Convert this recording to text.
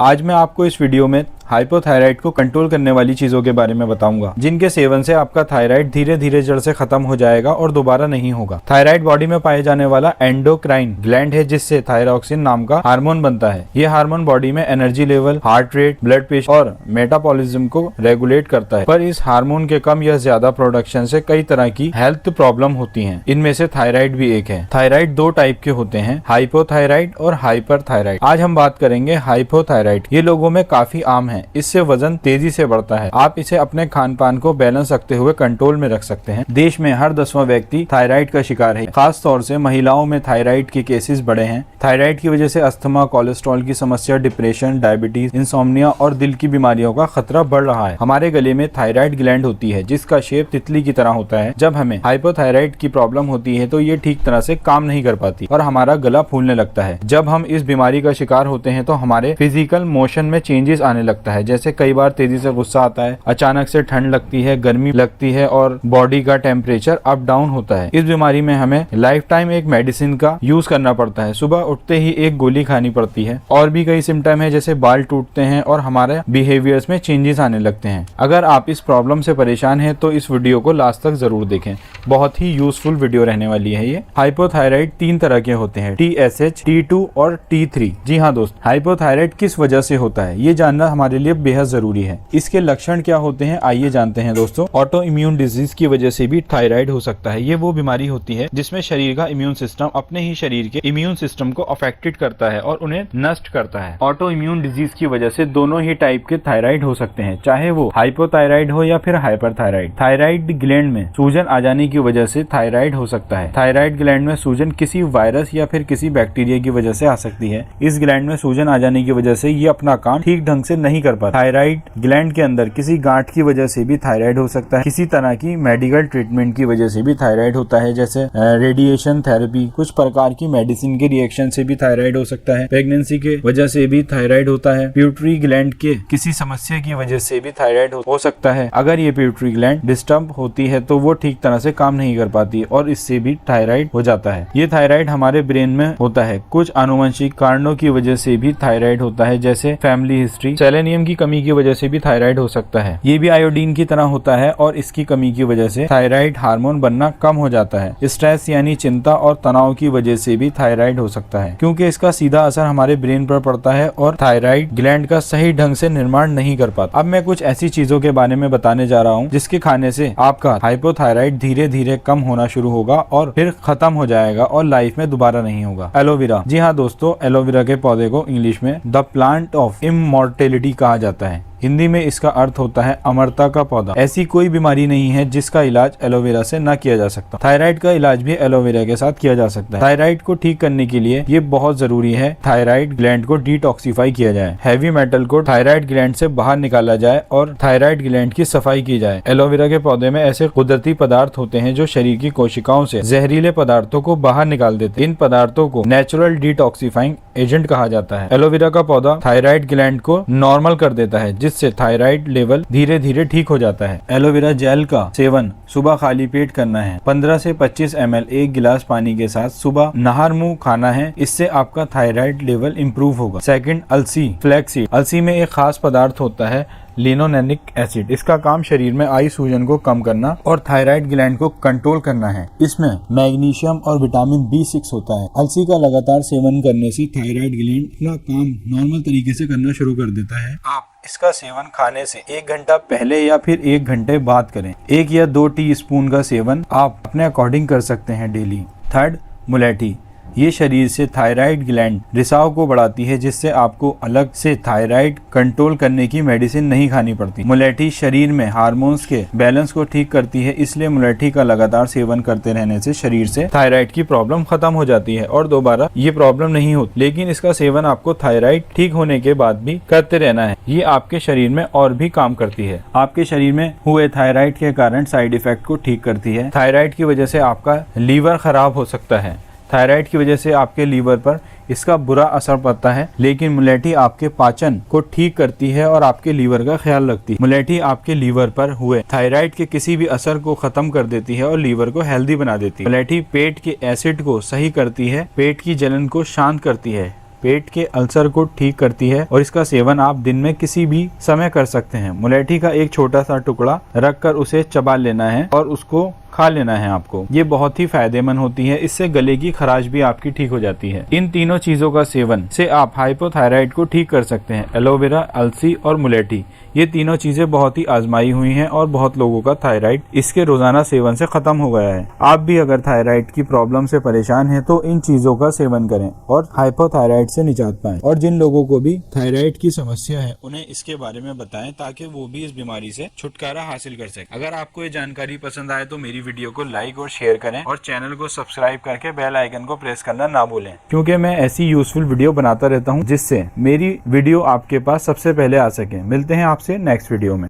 आज मैं आपको इस वीडियो में हाइपोथायराइड को कंट्रोल करने वाली चीजों के बारे में बताऊंगा, जिनके सेवन से आपका थायराइड धीरे धीरे जड़ से खत्म हो जाएगा और दोबारा नहीं होगा। थायराइड बॉडी में पाए जाने वाला एंडोक्राइन ग्लैंड है, जिससे थायरॉक्सिन नाम का हार्मोन बनता है। ये हार्मोन बॉडी में energy level, heart rate, blood pressure और मेटाबॉलिज्म को रेगुलेट करता है। पर इस हार्मोन के कम या ज्यादा प्रोडक्शन से कई तरह की हेल्थ प्रॉब्लम होती है। इनमें से थायराइड भी एक है। थायराइड दो टाइप के होते हैं, हाइपोथायराइड और हाइपरथायराइड। आज हम बात करेंगे हाइपोथायराइड। ये लोगों में काफी आम है। इससे वजन तेजी से बढ़ता है। आप इसे अपने खान पान को बैलेंस रखते हुए कंट्रोल में रख सकते हैं। देश में हर 10वां व्यक्ति थायराइड का शिकार है। खास तौर से महिलाओं में थायराइड के केसेस बढ़े हैं। थायराइड की वजह से अस्थमा, कोलेस्ट्रॉल की समस्या, डिप्रेशन, डायबिटीज, इंसोम्निया और दिल की बीमारियों का खतरा बढ़ रहा है। हमारे गले में थायराइड ग्लैंड होती है, जिसका शेप तितली की तरह होता है। जब हमें हाइपोथायराइड की प्रॉब्लम होती है तो ये ठीक तरह से काम नहीं कर पाती और हमारा गला फूलने लगता है। जब हम इस बीमारी का शिकार होते हैं तो हमारे फिजिकल मोशन में चेंजेस आने लगता है। जैसे कई बार तेजी से गुस्सा आता है, अचानक से ठंड लगती है, गर्मी लगती है और बॉडी का टेम्परेचर अप डाउन होता है। इस बीमारी में हमें लाइफ टाइम एक मेडिसिन का यूज करना पड़ता है। सुबह उठते ही एक गोली खानी पड़ती है। और भी कई सिम्टम है, जैसे बाल टूटते हैं और हमारे बिहेवियर्स में चेंजेस आने लगते हैं। अगर आप इस प्रॉब्लम से परेशान हैं तो इस वीडियो को लास्ट तक जरूर देखें। बहुत ही यूजफुल वीडियो रहने वाली है ये। हाइपोथायराइड 3 तरह के होते हैं, TSH, T2 और T3। जी हाँ दोस्त, हाइपोथायराइड किस वजह से होता है ये जानना हमारे लिए बेहद जरूरी है। इसके लक्षण क्या होते हैं आइए जानते हैं दोस्तों। ऑटो इम्यून डिजीज की वजह से भी थायराइड हो सकता है। ये वो बीमारी होती है जिसमें शरीर का इम्यून सिस्टम अपने ही शरीर के इम्यून सिस्टम को अफेक्टेड करता है और उन्हें नष्ट करता है। ऑटो इम्यून डिजीज की वजह से दोनों ही टाइप के थायराइड हो सकते हैं, चाहे वो हाइपोथायराइड हो या फिर हाइपरथायराइड। थायराइड ग्लैंड में सूजन आ जाने की वजह से थायराइड हो सकता है। थायराइड ग्लैंड में सूजन किसी वायरस या फिर किसी बैक्टीरिया की वजह से आ सकती है। इस ग्लैंड में सूजन आ जाने की वजह से ये अपना काम ठीक ढंग से नहीं कर पाता। थायराइड ग्लैंड के अंदर किसी गांठ की वजह से भी थायराइड हो सकता है। किसी तरह की मेडिकल ट्रीटमेंट की वजह से भी थायराइड होता है, जैसे रेडिएशन थेरेपी, कुछ प्रकार की मेडिसिन के रिएक्शन से भी थायराइड हो सकता है। प्रेगनेंसी के वजह से भी थायराइड होता है। प्यूटरी ग्लैंड के किसी समस्या की वजह से भी थायराइड हो सकता है। अगर ये प्यूटरी ग्लैंड डिस्टर्ब होती है तो वो ठीक तरह से काम नहीं कर पाती और इससे भी थायराइड हो जाता है। ये थायराइड हमारे ब्रेन में होता है। कुछ आनुवंशिक कारणों की वजह से भी थायराइड होता है, जैसे फैमिली हिस्ट्री। सेलेनियम की कमी की वजह से भी थायराइड हो सकता है। ये भी आयोडीन की तरह होता है और इसकी कमी की वजह से थायराइड हार्मोन बनना कम हो जाता है। स्ट्रेस यानी चिंता और तनाव की वजह से भी थायराइड हो सकता है, क्योंकि इसका सीधा असर हमारे ब्रेन पर पड़ता है और थायराइड ग्लैंड का सही ढंग से निर्माण नहीं कर पाता। अब मैं कुछ ऐसी चीजों के बारे में बताने जा रहा हूँ जिसके खाने से आपका हाइपोथायराइड धीरे धीरे कम होना शुरू होगा और फिर खत्म हो जाएगा और लाइफ में दोबारा नहीं होगा। एलोवेरा। जी हाँ दोस्तों, एलोवेरा के पौधे को इंग्लिश में द प्लांट ऑफ इमॉर्टेलिटी कहा जाता है। हिंदी में इसका अर्थ होता है अमरता का पौधा। ऐसी कोई बीमारी नहीं है जिसका इलाज एलोवेरा से न किया जा सकता। थायराइड का इलाज भी एलोवेरा के साथ किया जा सकता है। थायराइड को ठीक करने के लिए ये बहुत जरूरी है थायराइड ग्लैंड को डिटॉक्सिफाई किया जाए, हैवी मेटल को थायराइड ग्लैंड से बाहर निकाला जाए और थायराइड ग्लैंड की सफाई की जाए। एलोवेरा के पौधे में ऐसे कुदरती पदार्थ होते हैं जो शरीर की कोशिकाओं से जहरीले पदार्थों को बाहर निकाल देते हैं। इन पदार्थों को नेचुरल डिटॉक्सिफाइंग एजेंट कहा जाता है। एलोवेरा का पौधा थायराइड ग्लैंड को नॉर्मल कर देता है, जिससे थायराइड लेवल धीरे धीरे ठीक हो जाता है। एलोवेरा जेल का सेवन सुबह खाली पेट करना है। 15 से 25 ml एक गिलास पानी के साथ सुबह नहर मुंह खाना है। इससे आपका थायराइड लेवल इंप्रूव होगा। सेकंड, अलसी, फ्लैक्सीड। अलसी में एक खास पदार्थ होता है लिनोलेनिक एसिड। इसका काम शरीर में आई सूजन को कम करना और थायराइड ग्लैंड को कंट्रोल करना है। इसमें मैग्नीशियम और विटामिन B6 होता है। अलसी का लगातार सेवन करने से थायराइड ग्लैंड अपना काम नॉर्मल तरीके से करना शुरू कर देता है। आप इसका सेवन खाने से 1 घंटा पहले या फिर 1 घंटे बाद करें। 1 या 2 टीस्पून का सेवन आप अपने अकॉर्डिंग कर सकते हैं डेली। थर्ड, मुलेठी। ये शरीर से थायराइड ग्लैंड रिसाव को बढ़ाती है, जिससे आपको अलग से थायराइड कंट्रोल करने की मेडिसिन नहीं खानी पड़ती। मुलेठी शरीर में हार्मोन्स के बैलेंस को ठीक करती है, इसलिए मुलेठी का लगातार सेवन करते रहने से शरीर से थायराइड की प्रॉब्लम खत्म हो जाती है और दोबारा ये प्रॉब्लम नहीं होती। लेकिन इसका सेवन आपको थायराइड ठीक होने के बाद भी करते रहना है। ये आपके शरीर में और भी काम करती है। आपके शरीर में हुए थायराइड के कारण साइड इफेक्ट को ठीक करती है। थायराइड की वजह से आपका लीवर खराब हो सकता है। थायराइड की वजह से आपके लीवर पर इसका बुरा असर पड़ता है, लेकिन मुलेठी आपके पाचन को ठीक करती है और आपके लीवर का ख्याल रखती है। मुलेठी आपके लीवर पर हुए थायराइड के किसी भी असर को खत्म कर देती है और लीवर को हेल्दी बना देती है। मुलेठी पेट के एसिड को सही करती है, पेट की जलन को शांत करती है। पेट के अल्सर को ठीक करती है और इसका सेवन आप दिन में किसी भी समय कर सकते हैं। मुलेठी का एक छोटा सा टुकड़ा रखकर उसे चबा लेना है और उसको खा लेना है आपको। ये बहुत ही फायदेमंद होती है, इससे गले की खराश भी आपकी ठीक हो जाती है। इन तीनों चीजों का सेवन से आप हाइपोथायराइड को ठीक कर सकते हैं। एलोवेरा, अलसी और मुलेठी, ये तीनों चीजें बहुत ही आजमाई हुई हैं और बहुत लोगों का थायराइड इसके रोजाना सेवन से खत्म हो गया है। आप भी अगर थायराइड की प्रॉब्लम से परेशान हैं तो इन चीजों का सेवन करें और हाइपोथायराइड से निजात पाएं। और जिन लोगों को भी थायराइड की समस्या है उन्हें इसके बारे में बताएं ताकि वो भी इस बीमारी से छुटकारा हासिल कर सकें। अगर आपको ये जानकारी पसंद आए तो मेरी वीडियो को लाइक और शेयर करें और चैनल को सब्सक्राइब करके बेल आइकन को प्रेस करना ना भूलें, क्योंकि मैं ऐसी यूजफुल वीडियो बनाता रहता हूं जिससे मेरी वीडियो आपके पास सबसे पहले आ सके। मिलते हैं आपसे नेक्स्ट वीडियो में।